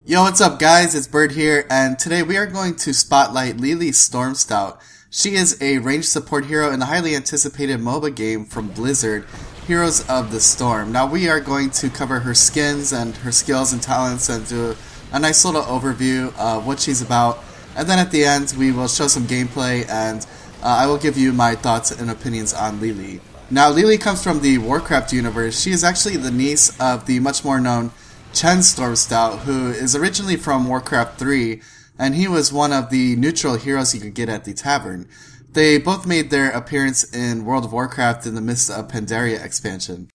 Yo, what's up guys? It's Bird here, and today we are going to spotlight Li Li Stormstout. She is a ranged support hero in the highly anticipated MOBA game from Blizzard, Heroes of the Storm. Now we are going to cover her skins and her skills and talents and do a nice little overview of what she's about. And then at the end we will show some gameplay and I will give you my thoughts and opinions on Li Li. Now Li Li comes from the Warcraft universe. She is actually the niece of the much more known Stormstout, who is originally from Warcraft 3, and he was one of the neutral heroes you could get at the tavern. They both made their appearance in World of Warcraft in the midst of Pandaria expansion.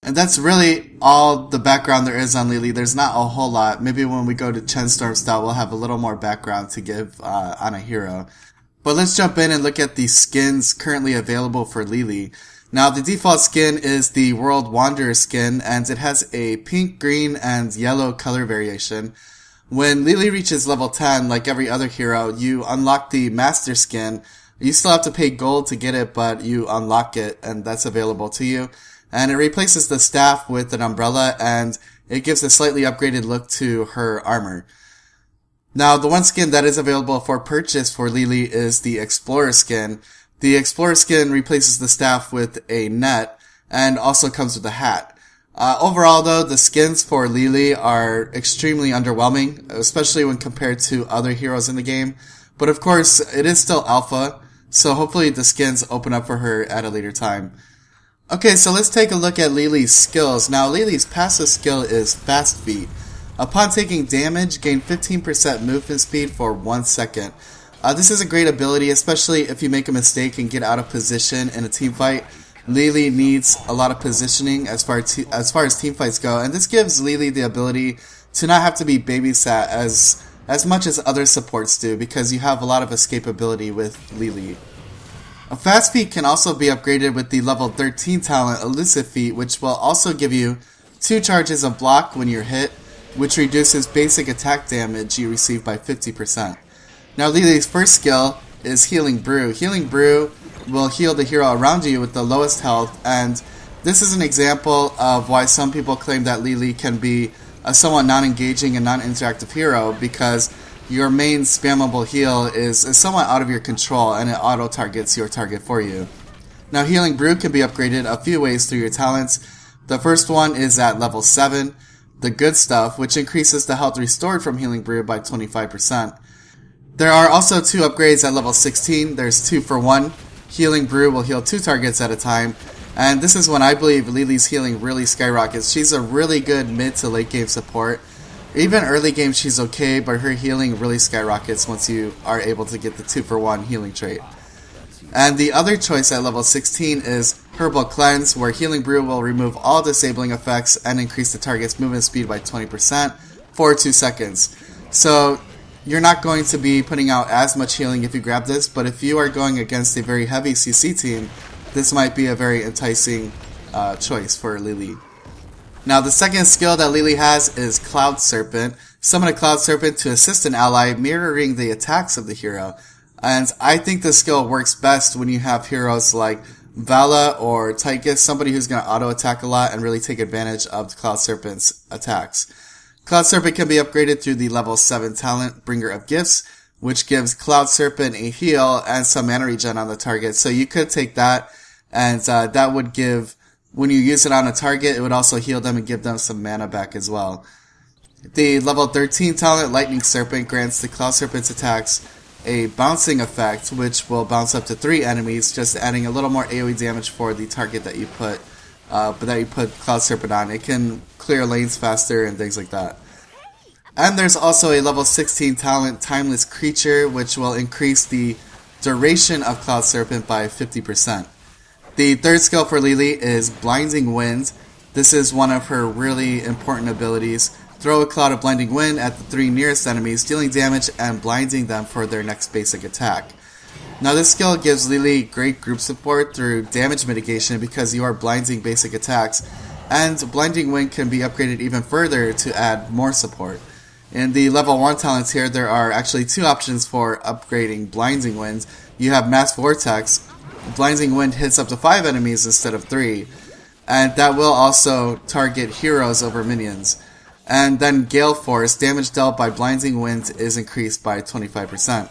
And that's really all the background there is on Li Li. There's not a whole lot. Maybe when we go to Stormstout, we'll have a little more background to give on a hero. But let's jump in and look at the skins currently available for Li Li. Now, the default skin is the World Wanderer skin, and it has a pink, green, and yellow color variation. When Li Li reaches level 10, like every other hero, you unlock the Master skin. You still have to pay gold to get it, but you unlock it, and that's available to you. And it replaces the staff with an umbrella, and it gives a slightly upgraded look to her armor. Now, the one skin that is available for purchase for Li Li is the Explorer skin. The Explorer skin replaces the staff with a net and also comes with a hat. Overall though, the skins for Li Li are extremely underwhelming, especially when compared to other heroes in the game. But of course, it is still alpha, so hopefully the skins open up for her at a later time. Okay, so let's take a look at Li Li's skills. Now, Li Li's passive skill is Fast Feet. Upon taking damage, gain 15% movement speed for 1 second. This is a great ability, especially if you make a mistake and get out of position in a team fight. Li Li needs a lot of positioning as far as team fights go, and this gives Li Li the ability to not have to be babysat as much as other supports do, because you have a lot of escapability with Li Li. A Fast Feet can also be upgraded with the level 13 talent Elusive Feet, which will also give you 2 charges of block when you're hit, which reduces basic attack damage you receive by 50%. Now, Li Li's first skill is Healing Brew. Healing Brew will heal the hero around you with the lowest health, and this is an example of why some people claim that Li Li can be a somewhat non-engaging and non-interactive hero, because your main spammable heal is somewhat out of your control and it auto-targets your target for you. Now, Healing Brew can be upgraded a few ways through your talents. The first one is at level 7, the Good Stuff, which increases the health restored from Healing Brew by 25%. There are also 2 upgrades at level 16. There's 2 for 1. Healing Brew will heal 2 targets at a time, and this is when I believe Li Li's healing really skyrockets. She's a really good mid to late game support. Even early game she's okay, but her healing really skyrockets once you are able to get the 2 for 1 healing trait. And the other choice at level 16 is Herbal Cleanse, where Healing Brew will remove all disabling effects and increase the target's movement speed by 20% for 2 seconds. So you're not going to be putting out as much healing if you grab this, but if you are going against a very heavy CC team, this might be a very enticing choice for Li Li. Now, the second skill that Li Li has is Cloud Serpent. Summon a Cloud Serpent to assist an ally, mirroring the attacks of the hero. And I think this skill works best when you have heroes like Vala or Tychus, somebody who's going to auto-attack a lot and really take advantage of the Cloud Serpent's attacks. Cloud Serpent can be upgraded through the level 7 talent Bringer of Gifts, which gives Cloud Serpent a heal and some mana regen on the target. So you could take that, and that would give, when you use it on a target, it would also heal them and give them some mana back as well. The level 13 talent Lightning Serpent grants the Cloud Serpent's attacks a bouncing effect, which will bounce up to 3 enemies, just adding a little more AoE damage for the target that you put Cloud Serpent on. It can clear lanes faster and things like that. And there's also a level 16 talent Timeless Creature, which will increase the duration of Cloud Serpent by 50%. The third skill for Li Li is Blinding Wind. This is one of her really important abilities. Throw a cloud of blinding wind at the 3 nearest enemies, dealing damage and blinding them for their next basic attack. Now, this skill gives Li Li great group support through damage mitigation because you are blinding basic attacks, and Blinding Wind can be upgraded even further to add more support. In the level 1 talents here, there are actually 2 options for upgrading Blinding Wind. You have Mass Vortex. Blinding Wind hits up to 5 enemies instead of 3, and that will also target heroes over minions. And then Gale Force, damage dealt by blinding wind, is increased by 25%.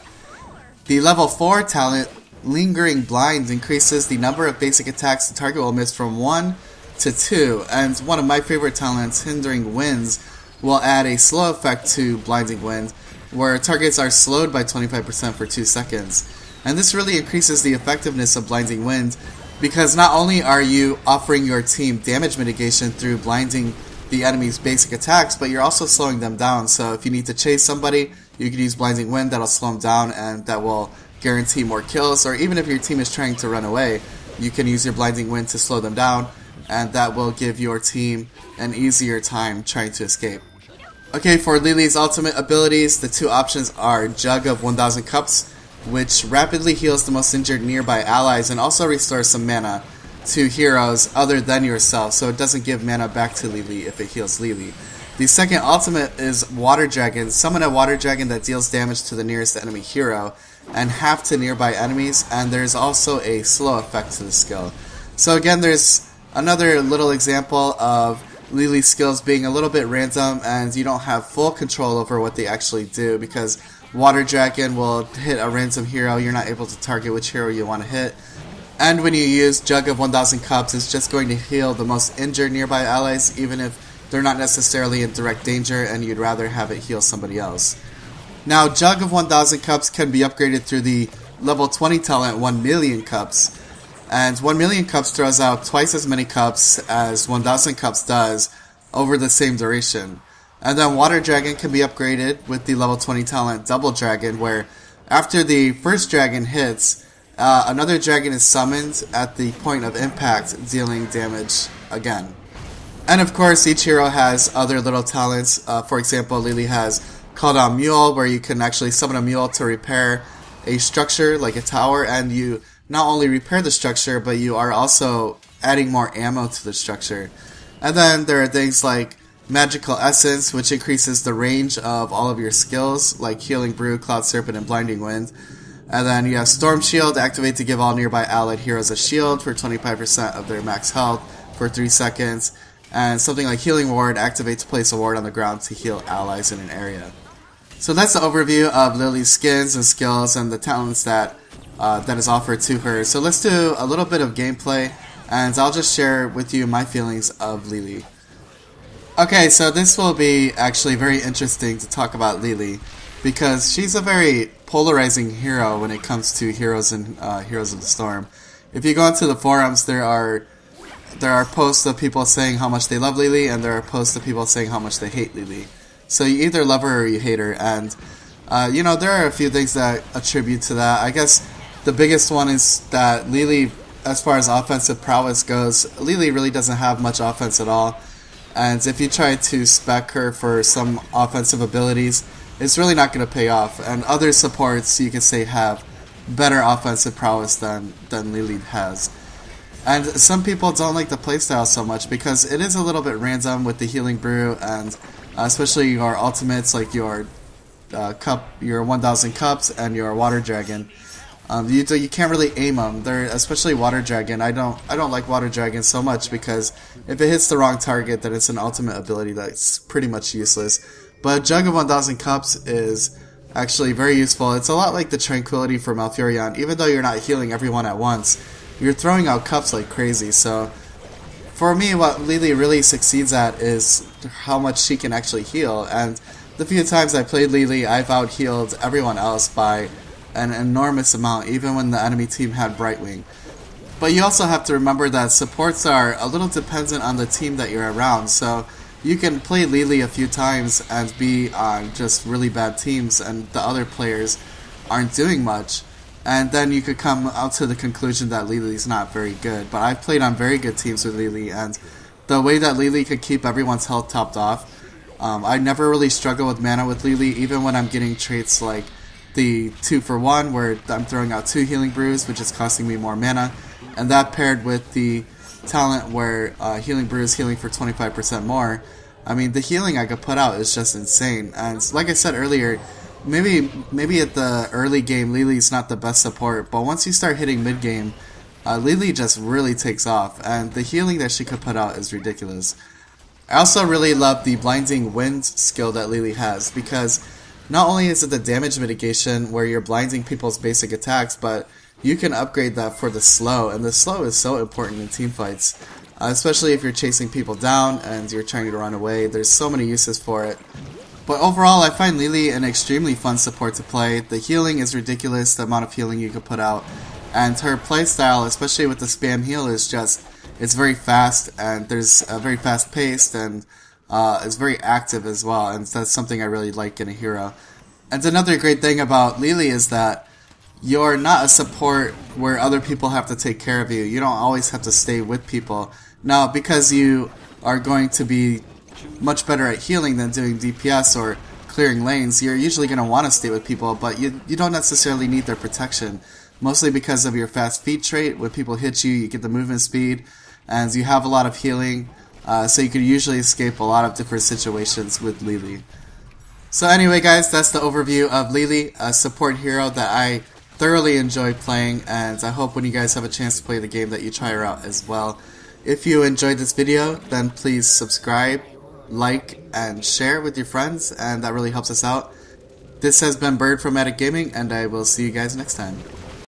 The level 4 talent, Lingering Blind, increases the number of basic attacks the target will miss from 1 to 2. And one of my favorite talents, Hindering Winds, will add a slow effect to Blinding Wind, where targets are slowed by 25% for 2 seconds. And this really increases the effectiveness of Blinding Wind, because not only are you offering your team damage mitigation through blinding the enemy's basic attacks, but you're also slowing them down. So if you need to chase somebody, you can use Blinding Wind, that'll slow them down, and that will guarantee more kills. Or even if your team is trying to run away, you can use your Blinding Wind to slow them down, and that will give your team an easier time trying to escape. Okay, for Li Li's ultimate abilities, the two options are Jug of 1000 Cups, which rapidly heals the most injured nearby allies and also restores some mana to heroes other than yourself, so it doesn't give mana back to Li Li if it heals Li Li. The second ultimate is Water Dragon. Summon a Water Dragon that deals damage to the nearest enemy hero and half to nearby enemies, and there's also a slow effect to the skill. So again, there's another little example of Li Li's skills being a little bit random, and you don't have full control over what they actually do, because Water Dragon will hit a random hero, you're not able to target which hero you want to hit. And when you use Jug of 1000 Cups, it's just going to heal the most injured nearby allies, even if they're not necessarily in direct danger and you'd rather have it heal somebody else. Now, Jug of 1000 Cups can be upgraded through the level 20 talent 1 million Cups. And 1 million Cups throws out twice as many cups as 1000 Cups does over the same duration. And then Water Dragon can be upgraded with the level 20 talent Double Dragon, where after the first dragon hits, another dragon is summoned at the point of impact, dealing damage again. And of course, each hero has other little talents. For example, Li Li has Call Down Mule, where you can actually summon a mule to repair a structure like a tower, and you not only repair the structure, but you are also adding more ammo to the structure. And then there are things like Magical Essence, which increases the range of all of your skills, like Healing Brew, Cloud Serpent, and Blinding Wind. And then you have Storm Shield, activate to give all nearby allied heroes a shield for 25% of their max health for 3 seconds. And something like Healing Ward, activate to place a ward on the ground to heal allies in an area. So that's the overview of Li Li's skins and skills and the talents that is offered to her. So let's do a little bit of gameplay, and I'll just share with you my feelings of Li Li. Okay, so this will be actually very interesting to talk about Li Li, because she's a very polarizing hero when it comes to Heroes of the Storm. If you go into the forums, there are posts of people saying how much they love Li Li, and there are posts of people saying how much they hate Li Li. So you either love her or you hate her, and you know, there are a few things that attribute to that. I guess the biggest one is that Li Li, as far as offensive prowess goes, Li Li really doesn't have much offense at all. And if you try to spec her for some offensive abilities, it's really not going to pay off. And other supports, you could say, have better offensive prowess than Li Li has. And some people don't like the playstyle so much because it is a little bit random with the Healing Brew, and especially your ultimates like your 1000 Cups and your Water Dragon. You can't really aim them. Especially Water Dragon. I don't like Water Dragon so much because if it hits the wrong target, then it's an ultimate ability that's pretty much useless. But Jug of 1000 Cups is actually very useful. It's a lot like the Tranquility for Malfurion. Even though you're not healing everyone at once, you're throwing out cups like crazy. So for me, what Li Li really succeeds at is how much she can actually heal. And the few times I played Li Li, I've out-healed everyone else by an enormous amount, even when the enemy team had Brightwing. But you also have to remember that supports are a little dependent on the team that you're around. So you can play Li Li a few times and be on just really bad teams, and the other players aren't doing much. And then you could come out to the conclusion that Li Li's not very good. But I've played on very good teams with Li Li, and the way that Li Li could keep everyone's health topped off, I never really struggle with mana with Li Li, even when I'm getting traits like the 2-for-1, where I'm throwing out 2 Healing Brews, which is costing me more mana, and that paired with the talent where Healing Brew is healing for 25% more. I mean, the healing I could put out is just insane. And like I said earlier, maybe at the early game, Li Li's not the best support, but once you start hitting mid game, Li Li just really takes off, and the healing that she could put out is ridiculous. I also really love the blinding wind skill that Li Li has, because not only is it the damage mitigation where you're blinding people's basic attacks, but you can upgrade that for the slow, and the slow is so important in teamfights, especially if you're chasing people down and you're trying to run away. There's so many uses for it. But overall, I find Li Li an extremely fun support to play. The healing is ridiculous, the amount of healing you can put out, and her playstyle, especially with the spam heal, is just, it's very fast, and there's a very fast paced, and it's very active as well, and that's something I really like in a hero. And another great thing about Li Li is that you're not a support where other people have to take care of you. You don't always have to stay with people. Now, because you are going to be much better at healing than doing DPS or clearing lanes, you're usually going to want to stay with people, but you don't necessarily need their protection. Mostly because of your fast feet trait. When people hit you, you get the movement speed, and you have a lot of healing, so you can usually escape a lot of different situations with Li Li. So anyway guys, that's the overview of Li Li, a support hero that I thoroughly enjoy playing, and I hope when you guys have a chance to play the game that you try her out as well. If you enjoyed this video, then please subscribe, like, and share with your friends, and that really helps us out. This has been Bird from Addict Gaming, and I will see you guys next time.